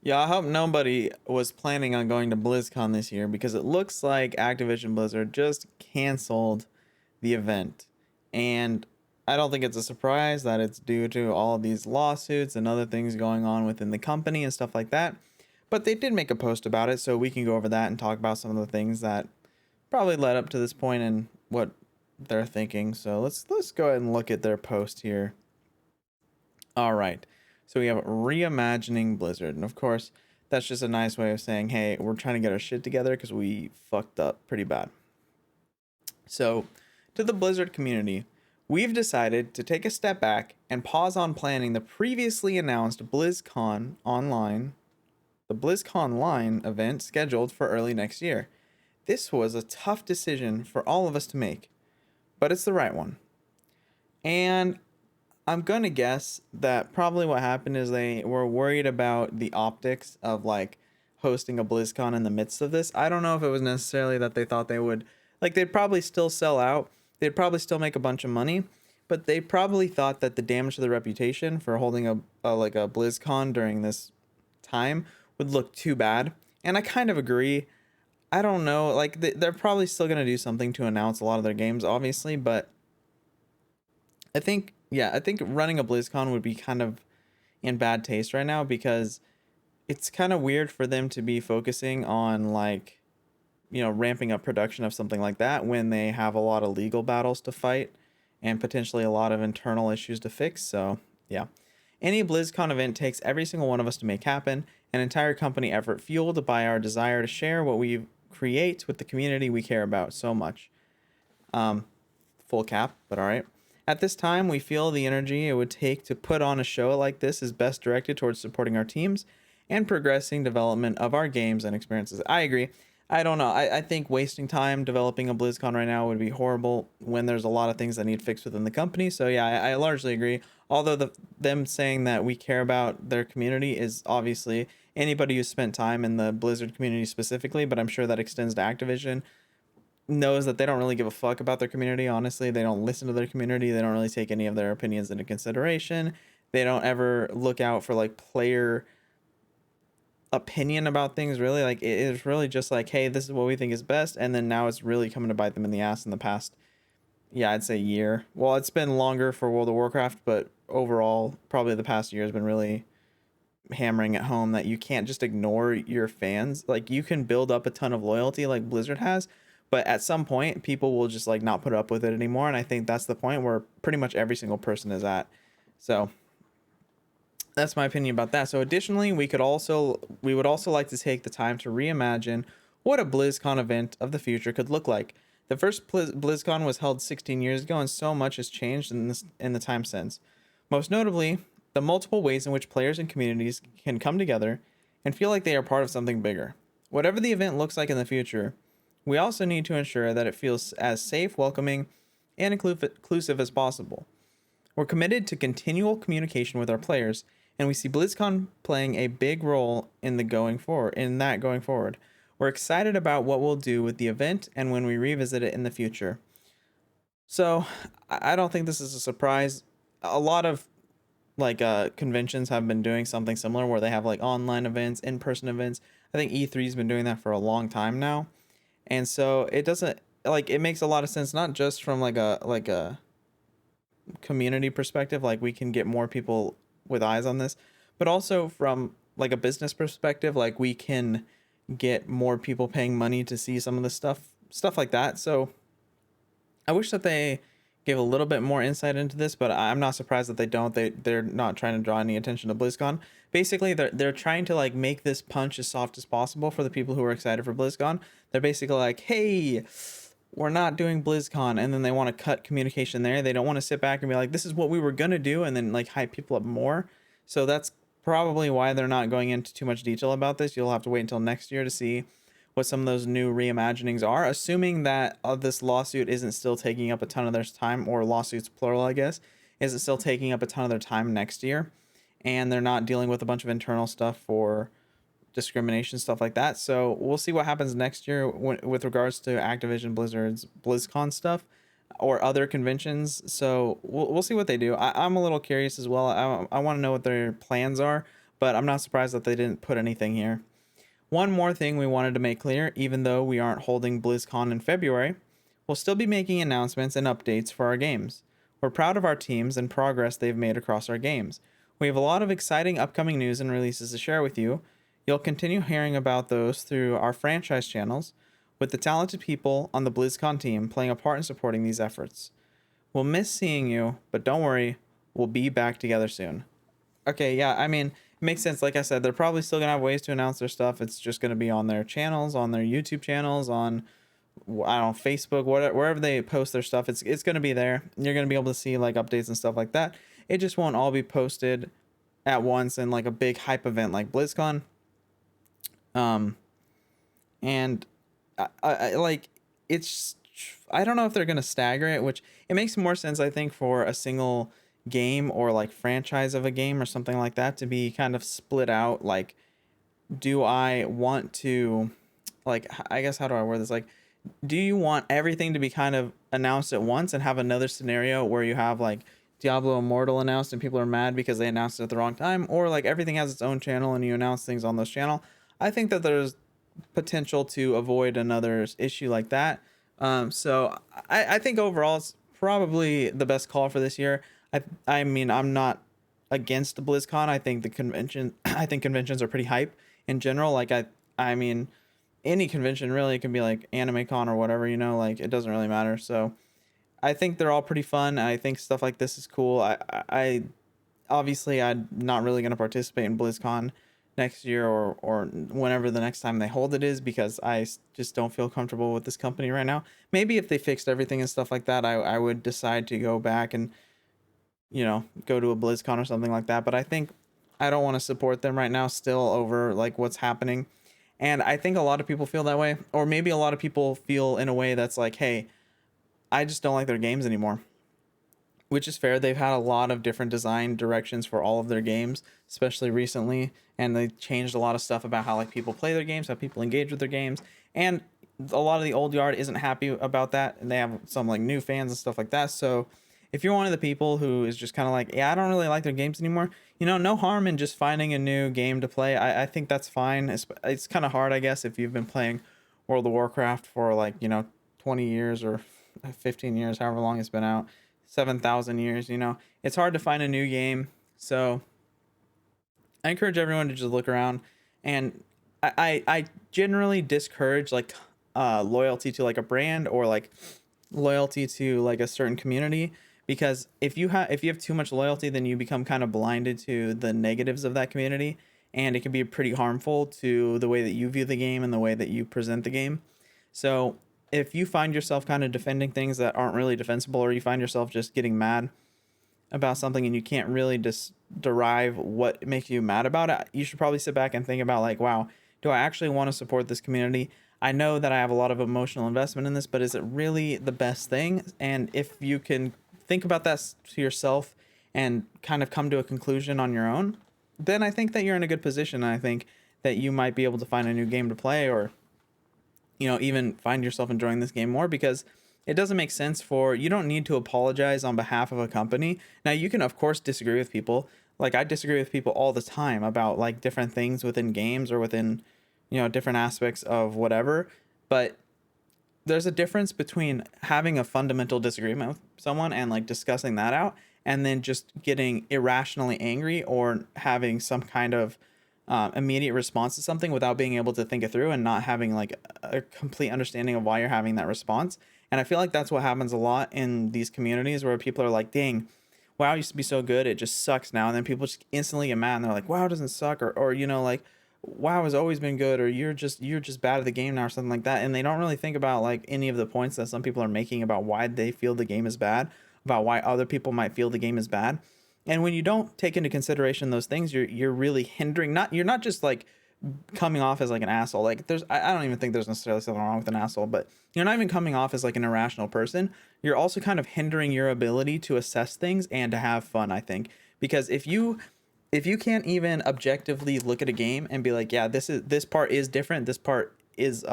Yeah, I hope nobody was planning on going to BlizzCon this year because it looks like Activision Blizzard just canceled the event. And I don't think it's a surprise that it's due to all of these lawsuits and other things going on within the company and stuff like that. But they did make a post about it, so we can go over that and talk about some of the things that probably led up to this point and what they're thinking. So let's go ahead and look at their post here. All right. So we have reimagining Blizzard. And of course, that's just a nice way of saying, hey, we're trying to get our shit together because we fucked up pretty bad. So, to the Blizzard community, we've decided to take a step back and pause on planning the previously announced BlizzCon Online, the BlizzConline event scheduled for early next year. This was a tough decision for all of us to make, but it's the right one. And I'm going to guess that probably what happened is they were worried about the optics of like hosting a BlizzCon in the midst of this. I don't know if it was necessarily that they thought they would, like, they'd probably still sell out. They'd probably still make a bunch of money, but they probably thought that the damage to the reputation for holding a like a BlizzCon during this time would look too bad. And I kind of agree. I don't know, like they're probably still going to do something to announce a lot of their games, obviously, but I think running a BlizzCon would be kind of in bad taste right now because it's kind of weird for them to be focusing on like, ramping up production of something like that when they have a lot of legal battles to fight and potentially a lot of internal issues to fix. So, yeah. Any BlizzCon event takes every single one of us to make happen, an entire company effort fueled by our desire to share what we create with the community we care about so much. Full cap, but all right. At this time, we feel the energy it would take to put on a show like this is best directed towards supporting our teams and progressing development of our games and experiences. I agree. I don't know. I think wasting time developing a BlizzCon right now would be horrible when there's a lot of things that need fixed within the company. So yeah, I largely agree. Although them saying that we care about their community is obviously anybody who spent time in the Blizzard community specifically, but I'm sure that extends to Activision, knows that they don't really give a fuck about their community. Honestly, they don't listen to their community. They don't really take any of their opinions into consideration. They don't ever look out for like player opinion about things, really. Like, it is really just like, hey, this is what we think is best, and then now it's really coming to bite them in the ass in the past, yeah, I'd say year. Well, it's been longer for World of Warcraft, but overall probably the past year has been really hammering at home that you can't just ignore your fans. Like, you can build up a ton of loyalty like Blizzard has, but at some point people will just like not put up with it anymore, and I think that's the point where pretty much every single person is at. So that's my opinion about that. So additionally, we would also like to take the time to reimagine what a BlizzCon event of the future could look like. The first BlizzCon was held 16 years ago, and so much has changed in the time since. Most notably, the multiple ways in which players and communities can come together and feel like they are part of something bigger. Whatever the event looks like in the future, we also need to ensure that it feels as safe, welcoming, and inclusive as possible. We're committed to continual communication with our players, and we see BlizzCon playing a big role in going forward. We're excited about what we'll do with the event and when we revisit it in the future. So, I don't think this is a surprise. A lot of like conventions have been doing something similar where they have like online events, in-person events. I think E3's been doing that for a long time now. And so it doesn't, like, it makes a lot of sense, not just from like a community perspective, like we can get more people with eyes on this, but also from like a business perspective, like we can get more people paying money to see some of the stuff like that. So I wish that they gave a little bit more insight into this, but I'm not surprised that they don't. They're not trying to draw any attention to BlizzCon. Basically, they're trying to like make this punch as soft as possible for the people who are excited for BlizzCon. They're basically like, hey, we're not doing BlizzCon, and then they want to cut communication there. They don't want to sit back and be like, this is what we were gonna do, and then like hype people up more. So that's probably why they're not going into too much detail about this. You'll have to wait until next year to see what some of those new reimaginings are, assuming that this lawsuit isn't still taking up a ton of their time, or lawsuits plural, I guess, isn't still taking up a ton of their time next year, and they're not dealing with a bunch of internal stuff for discrimination, stuff like that. So we'll see what happens next year with regards to Activision Blizzard's BlizzCon stuff or other conventions. So we'll see what they do. I'm a little curious as well. I want to know what their plans are, but I'm not surprised that they didn't put anything here. One more thing we wanted to make clear: even though we aren't holding BlizzCon in February, we'll still be making announcements and updates for our games. We're proud of our teams and progress they've made across our games. We have a lot of exciting upcoming news and releases to share with you. You'll continue hearing about those through our franchise channels, with the talented people on the BlizzCon team playing a part in supporting these efforts. We'll miss seeing you, but don't worry, we'll be back together soon. Okay, yeah, I mean, it makes sense. Like I said, they're probably still gonna have ways to announce their stuff. It's just gonna be on their channels, on their YouTube channels, on, I don't know, Facebook, whatever, wherever they post their stuff. It's gonna be there. You're gonna be able to see like updates and stuff like that. It just won't all be posted at once in like a big hype event like BlizzCon. And I like, it's, I don't know if they're gonna stagger it, which it makes more sense, I think, for a single game or like franchise of a game or something like that to be kind of split out. Like, do I want to, like, I guess, how do I word this? Like, do you want everything to be kind of announced at once and have another scenario where you have like Diablo Immortal announced and people are mad because they announced it at the wrong time, or like everything has its own channel and you announce things on those channel? I think that there's potential to avoid another issue like that. So I think overall it's probably the best call for this year. I mean, I'm not against BlizzCon. I think the convention, I think conventions are pretty hype in general. Like I mean, any convention really, it can be like Anime Con or whatever, you know, like it doesn't really matter. So I think they're all pretty fun. I think stuff like this is cool. I obviously I'm not really going to participate in BlizzCon next year or whenever the next time they hold it is, because I just don't feel comfortable with this company right now. Maybe if they fixed everything and stuff like that, I would decide to go back and, you know, go to a BlizzCon or something like that. But I think I don't want to support them right now still over like what's happening. And I think a lot of people feel that way, or maybe a lot of people feel in a way that's like, hey, I just don't like their games anymore, which is fair. They've had a lot of different design directions for all of their games, especially recently, and they changed a lot of stuff about how like people play their games, how people engage with their games, and a lot of the old yard isn't happy about that, and they have some like new fans and stuff like that. So if you're one of the people who is just kind of like, yeah, I don't really like their games anymore, you know, no harm in just finding a new game to play. I think that's fine. It's kind of hard, I guess, if you've been playing World of Warcraft for like, you know, 20 years or 15 years, however long it's been out, 7,000 years, you know, it's hard to find a new game. So I encourage everyone to just look around, and I generally discourage like loyalty to like a brand or like loyalty to like a certain community, because if you have too much loyalty, then you become kind of blinded to the negatives of that community, and it can be pretty harmful to the way that you view the game and the way that you present the game. So if you find yourself kind of defending things that aren't really defensible, or you find yourself just getting mad about something and you can't really just derive what makes you mad about it, you should probably sit back and think about like, wow, do I actually want to support this community? I know that I have a lot of emotional investment in this, but is it really the best thing? And if you can think about that to yourself and kind of come to a conclusion on your own, then I think that you're in a good position. And I think that you might be able to find a new game to play, or, you know, even find yourself enjoying this game more, because it doesn't make sense for, you don't need to apologize on behalf of a company. Now, you can, of course, disagree with people. Like, I disagree with people all the time about, like, different things within games or within, you know, different aspects of whatever. But there's a difference between having a fundamental disagreement with someone and, like, discussing that out, and then just getting irrationally angry or having some kind of immediate response to something without being able to think it through and not having, like, a complete understanding of why you're having that response. And I feel like that's what happens a lot in these communities, where people are like, dang, WoW used to be so good, it just sucks now. And then people just instantly get mad and they're like, WoW doesn't suck, or you know, like, WoW has always been good, or you're just bad at the game now, or something like that. And they don't really think about like any of the points that some people are making about why they feel the game is bad, about why other people might feel the game is bad. And when you don't take into consideration those things, you're really hindering, you're not just like coming off as like an asshole. Like, I don't even think there's necessarily something wrong with an asshole, but you're not even coming off as like an irrational person. You're also kind of hindering your ability to assess things and to have fun, I think. Because if you can't even objectively look at a game and be like, yeah, this part is different, this part is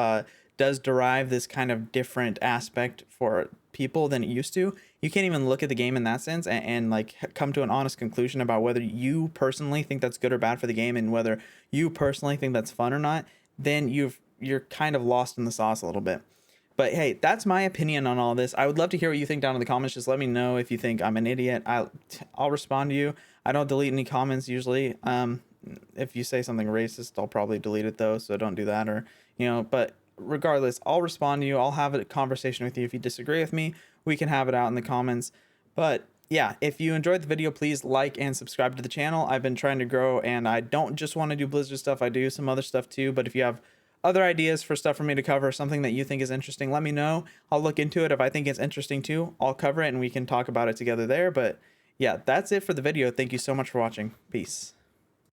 does derive this kind of different aspect for people than it used to, you can't even look at the game in that sense and like come to an honest conclusion about whether you personally think that's good or bad for the game and whether you personally think that's fun or not, then you're kind of lost in the sauce a little bit. But hey, that's my opinion on all this. I would love to hear what you think down in the comments. Just let me know if you think I'm an idiot. I'll respond to you. I don't delete any comments usually. If you say something racist, I'll probably delete it though, so don't do that. Or, but regardless, I'll respond to you. I'll have a conversation with you. If you disagree with me, we can have it out in the comments. But yeah, if you enjoyed the video, please like and subscribe to the channel. I've been trying to grow, and I don't just want to do Blizzard stuff. I do some other stuff too. But if you have other ideas for stuff for me to cover, something that you think is interesting, let me know. I'll look into it. If I think it's interesting too, I'll cover it and we can talk about it together there. But yeah, that's it for the video. Thank you so much for watching. Peace.